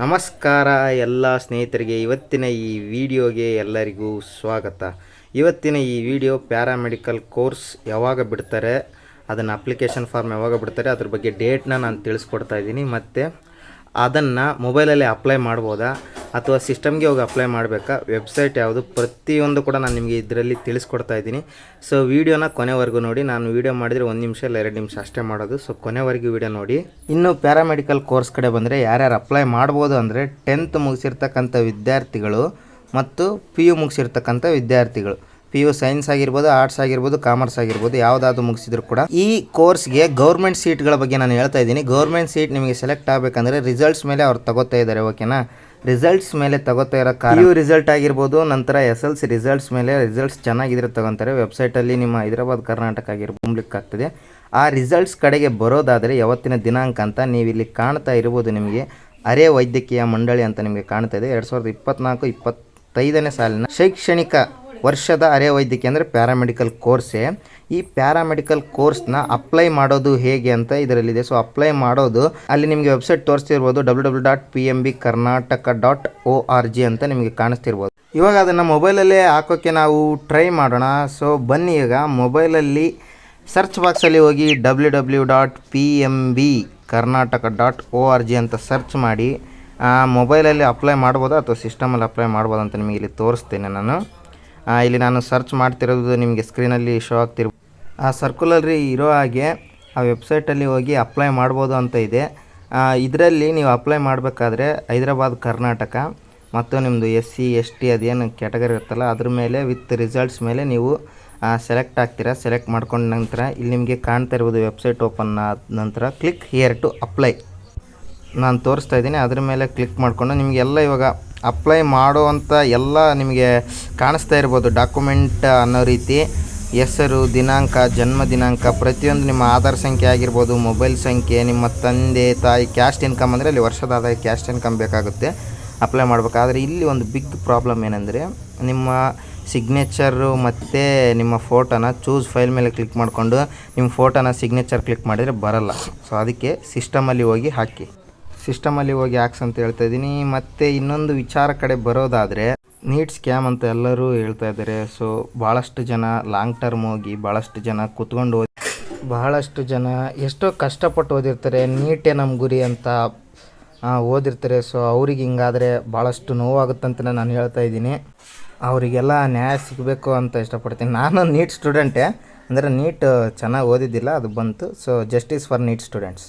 ನಮಸ್ಕಾರ ಎಲ್ಲ ಸ್ನೇಹಿತರಿಗೆ. ಇವತ್ತಿನ ಈ ವಿಡಿಯೋಗೆ ಎಲ್ಲರಿಗೂ ಸ್ವಾಗತ. ಇವತ್ತಿನ ಈ ವಿಡಿಯೋ ಪ್ಯಾರಾಮೆಡಿಕಲ್ ಕೋರ್ಸ್ ಯಾವಾಗ ಬಿಡ್ತಾರೆ, ಅದನ್ನು ಅಪ್ಲಿಕೇಶನ್ ಫಾರ್ಮ್ ಯಾವಾಗ ಬಿಡ್ತಾರೆ ಅದ್ರ ಬಗ್ಗೆ ಡೇಟ್ನ ನಾನು ತಿಳಿಸ್ಕೊಡ್ತಾ ಇದ್ದೀನಿ. ಮತ್ತು ಅದನ್ನು ಮೊಬೈಲಲ್ಲಿ ಅಪ್ಲೈ ಮಾಡ್ಬೋದಾ ಅಥವಾ ಸಿಸ್ಟಮ್ಗೆ ಹೋಗಿ ಅಪ್ಲೈ ಮಾಡಬೇಕಾ, ವೆಬ್ಸೈಟ್ ಯಾವುದು, ಪ್ರತಿಯೊಂದು ಕೂಡ ನಾನು ನಿಮಗೆ ಇದರಲ್ಲಿ ತಿಳಿಸ್ಕೊಡ್ತಾ ಇದ್ದೀನಿ. ಸೊ ವಿಡಿಯೋನ ಕೊನೆವರೆಗೂ ನೋಡಿ. ನಾನು ವಿಡಿಯೋ ಮಾಡಿದರೆ 1 ನಿಮಿಷ ಇಲ್ಲ 2 ನಿಮಿಷ ಅಷ್ಟೇ ಮಾಡೋದು. ಸೊ ಕೊನೆವರೆಗೂ ವಿಡಿಯೋ ನೋಡಿ. ಇನ್ನು ಪ್ಯಾರಾಮೆಡಿಕಲ್ ಕೋರ್ಸ್ ಕಡೆ ಬಂದರೆ ಯಾರ್ಯಾರು ಅಪ್ಲೈ ಮಾಡ್ಬೋದು ಅಂದರೆ 10th ಮುಗಿಸಿರ್ತಕ್ಕಂಥ ವಿದ್ಯಾರ್ಥಿಗಳು ಮತ್ತು PU ಮುಗಿಸಿರ್ತಕ್ಕಂಥ ವಿದ್ಯಾರ್ಥಿಗಳು. PU ಸೈನ್ಸ್ ಆಗಿರ್ಬೋದು, ಆರ್ಟ್ಸ್ ಆಗಿರ್ಬೋದು, ಕಾಮರ್ಸ್ ಆಗಿರ್ಬೋದು, ಯಾವುದಾದ್ರು ಮುಗಿಸಿದ್ರು ಕೂಡ ಈ ಕೋರ್ಸ್ಗೆ ಗೌರ್ಮೆಂಟ್ ಸೀಟ್ಗಳ ಬಗ್ಗೆ ನಾನು ಹೇಳ್ತಾ ಇದ್ದೀನಿ. ಗೌರ್ಮೆಂಟ್ ಸೀಟ್ ನಿಮಗೆ ಸೆಲೆಕ್ಟ್ ಆಗಬೇಕಂದ್ರೆ ರಿಸಲ್ಟ್ಸ್ ಮೇಲೆ ಅವ್ರು ತಗೋತಾ ಇದ್ದಾರೆ, ಓಕೆನಾ. ರಿಸಲ್ಟ್ಸ್ ಮೇಲೆ ತಗೋತಾ ಇರೋ PU ರಿಸಲ್ಟ್ ಆಗಿರ್ಬೋದು, ನಂತರ SLC ರಿಸಲ್ಟ್ಸ್ ಮೇಲೆ ರಿಸಲ್ಟ್ಸ್ ಚೆನ್ನಾಗಿದ್ರೆ ತಗೊತಾರೆ. ವೆಬ್ಸೈಟಲ್ಲಿ ನಿಮ್ಮ ಹೈದರಾಬಾದ್ ಕರ್ನಾಟಕ ಆಗಿರ್ಬೋದು ಆಗ್ತದೆ. ಆ ರಿಸಲ್ಟ್ಸ್ ಕಡೆಗೆ ಬರೋದಾದರೆ ಯಾವತ್ತಿನ ದಿನಾಂಕ ಅಂತ ನೀವು ಇಲ್ಲಿ ಕಾಣ್ತಾ ಇರ್ಬೋದು. ನಿಮಗೆ ಅರೆ ವೈದ್ಯಕೀಯ ಮಂಡಳಿ ಅಂತ ನಿಮಗೆ ಕಾಣ್ತಾ ಇದೆ. 2024-25ನೇ ಸಾಲಿನ ಶೈಕ್ಷಣಿಕ ವರ್ಷದ ಅರೆ ವೈದ್ಯಕೀಯ ಅಂದರೆ ಪ್ಯಾರಾಮೆಡಿಕಲ್ ಕೋರ್ಸೇ. ಈ ಪ್ಯಾರಾಮೆಡಿಕಲ್ ಕೋರ್ಸ್ನ ಅಪ್ಲೈ ಮಾಡೋದು ಹೇಗೆ ಅಂತ ಇದರಲ್ಲಿದೆ. ಸೊ ಅಪ್ಲೈ ಮಾಡೋದು ಅಲ್ಲಿ ನಿಮಗೆ ವೆಬ್ಸೈಟ್ ತೋರಿಸ್ತಿರ್ಬೋದು, www.pmbkarnataka.org ಅಂತ ನಿಮಗೆ ಕಾಣಿಸ್ತಿರ್ಬೋದು. ಇವಾಗ ಅದನ್ನು ಮೊಬೈಲಲ್ಲೇ ಹಾಕೋಕ್ಕೆ ನಾವು ಟ್ರೈ ಮಾಡೋಣ. ಸೊ ಬನ್ನಿ, ಈಗ ಮೊಬೈಲಲ್ಲಿ ಸರ್ಚ್ ಬಾಕ್ಸಲ್ಲಿ ಹೋಗಿ www.pmbkarnataka.org ಅಂತ ಸರ್ಚ್ ಮಾಡಿ ಮೊಬೈಲಲ್ಲಿ ಅಪ್ಲೈ ಮಾಡ್ಬೋದಾ ಅಥವಾ ಸಿಸ್ಟಮಲ್ಲಿ ಅಪ್ಲೈ ಮಾಡ್ಬೋದು ಅಂತ ನಿಮಗೆ ಇಲ್ಲಿ ತೋರಿಸ್ತೇನೆ ನಾನು. ಇಲ್ಲಿ ನಾನು ಸರ್ಚ್ ಮಾಡ್ತಿರೋದು ನಿಮಗೆ ಸ್ಕ್ರೀನಲ್ಲಿ ಶೋ ಆಗ್ತಿರ್ಬೋದು. ಆ ಸರ್ಕುಲಲ್ಲಿ ಇರೋ ಹಾಗೆ ಆ ವೆಬ್ಸೈಟಲ್ಲಿ ಹೋಗಿ ಅಪ್ಲೈ ಮಾಡ್ಬೋದು ಅಂತ ಇದೆ. ಇದರಲ್ಲಿ ನೀವು ಅಪ್ಲೈ ಮಾಡಬೇಕಾದ್ರೆ ಹೈದರಾಬಾದ್ ಕರ್ನಾಟಕ ಮತ್ತು ನಿಮ್ಮದು SC ST ಅದೇನು ಕ್ಯಾಟಗರಿ ಇರುತ್ತಲ್ಲ ಅದ್ರ ಮೇಲೆ ವಿತ್ ರಿಸಲ್ಟ್ಸ್ ಮೇಲೆ ನೀವು ಸೆಲೆಕ್ಟ್ ಆಗ್ತೀರಾ. ಸೆಲೆಕ್ಟ್ ಮಾಡ್ಕೊಂಡ ನಂತರ ಇಲ್ಲಿ ನಿಮಗೆ ಕಾಣ್ತಾ ಇರ್ಬೋದು ವೆಬ್ಸೈಟ್ ಓಪನ್ ಆದ ನಂತರ ಕ್ಲಿಕ್ ಹಿಯರ್ ಟು ಅಪ್ಲೈ ನಾನು ತೋರಿಸ್ತಾ ಇದ್ದೀನಿ. ಅದ್ರ ಮೇಲೆ ಕ್ಲಿಕ್ ಮಾಡಿಕೊಂಡು ನಿಮಗೆಲ್ಲ ಇವಾಗ ಅಪ್ಲೈ ಮಾಡುವಂಥ ಎಲ್ಲ ನಿಮಗೆ ಕಾಣಿಸ್ತಾ ಇರ್ಬೋದು. ಡಾಕ್ಯುಮೆಂಟ್ ಅನ್ನೋ ರೀತಿ ಹೆಸರು, ದಿನಾಂಕ, ಜನ್ಮ ದಿನಾಂಕ, ಪ್ರತಿಯೊಂದು ನಿಮ್ಮ ಆಧಾರ್ ಸಂಖ್ಯೆ ಆಗಿರ್ಬೋದು, ಮೊಬೈಲ್ ಸಂಖ್ಯೆ, ನಿಮ್ಮ ತಂದೆ ತಾಯಿ, ಕ್ಯಾಸ್ಟ್ ಇನ್ಕಮ್ ಅಂದರೆ ಅಲ್ಲಿ ವರ್ಷದ ಆದಾಯ ಕ್ಯಾಸ್ಟ್ ಇನ್ಕಮ್ ಬೇಕಾಗುತ್ತೆ ಅಪ್ಲೈ ಮಾಡಬೇಕಾದ್ರೆ. ಇಲ್ಲಿ ಒಂದು ಬಿಗ್ ಪ್ರಾಬ್ಲಮ್ ಏನಂದರೆ ನಿಮ್ಮ ಸಿಗ್ನೇಚರು ಮತ್ತು ನಿಮ್ಮ ಫೋಟೋನ ಚೂಸ್ ಫೈಲ್ ಮೇಲೆ ಕ್ಲಿಕ್ ಮಾಡಿಕೊಂಡು ನಿಮ್ಮ ಫೋಟೋನ ಸಿಗ್ನೇಚರ್ ಕ್ಲಿಕ್ ಮಾಡಿದರೆ ಬರಲ್ಲ. ಸೊ ಅದಕ್ಕೆ ಸಿಸ್ಟಮಲ್ಲಿ ಹೋಗಿ ಹಾಕಿ ಹಾಕ್ಸ್ ಅಂತ ಹೇಳ್ತಾ ಇದ್ದೀನಿ. ಮತ್ತು ಇನ್ನೊಂದು ವಿಚಾರ ಕಡೆ ಬರೋದಾದರೆ ನೀಟ್ ಸ್ಕ್ಯಾಮ್ ಅಂತ ಎಲ್ಲರೂ ಹೇಳ್ತಾ ಇದ್ದಾರೆ. ಸೊ ಭಾಳಷ್ಟು ಜನ ಲಾಂಗ್ ಟರ್ಮ್ ಹೋಗಿ ಭಾಳಷ್ಟು ಜನ ಕೂತ್ಕೊಂಡು ಭಾಳಷ್ಟು ಜನ ಎಷ್ಟೋ ಕಷ್ಟಪಟ್ಟು ಓದಿರ್ತಾರೆ. ನೀಟೇ ನಮ್ಮ ಗುರಿ ಅಂತ ಓದಿರ್ತಾರೆ. ಸೊ ಅವ್ರಿಗೆ ಹಿಂಗಾದರೆ ಭಾಳಷ್ಟು ನೋವಾಗುತ್ತಂತ ನಾನು ಹೇಳ್ತಾ ಇದ್ದೀನಿ. ಅವರಿಗೆಲ್ಲ ನ್ಯಾಯ ಸಿಗಬೇಕು ಅಂತ ಇಷ್ಟಪಡ್ತೀನಿ. ನಾನು ನೀಟ್ ಸ್ಟೂಡೆಂಟೇ, ಅಂದರೆ ನೀಟ್ ಚೆನ್ನಾಗಿ ಓದಿದ್ದಿಲ್ಲ, ಅದು ಬಂತು. So justice for neat students.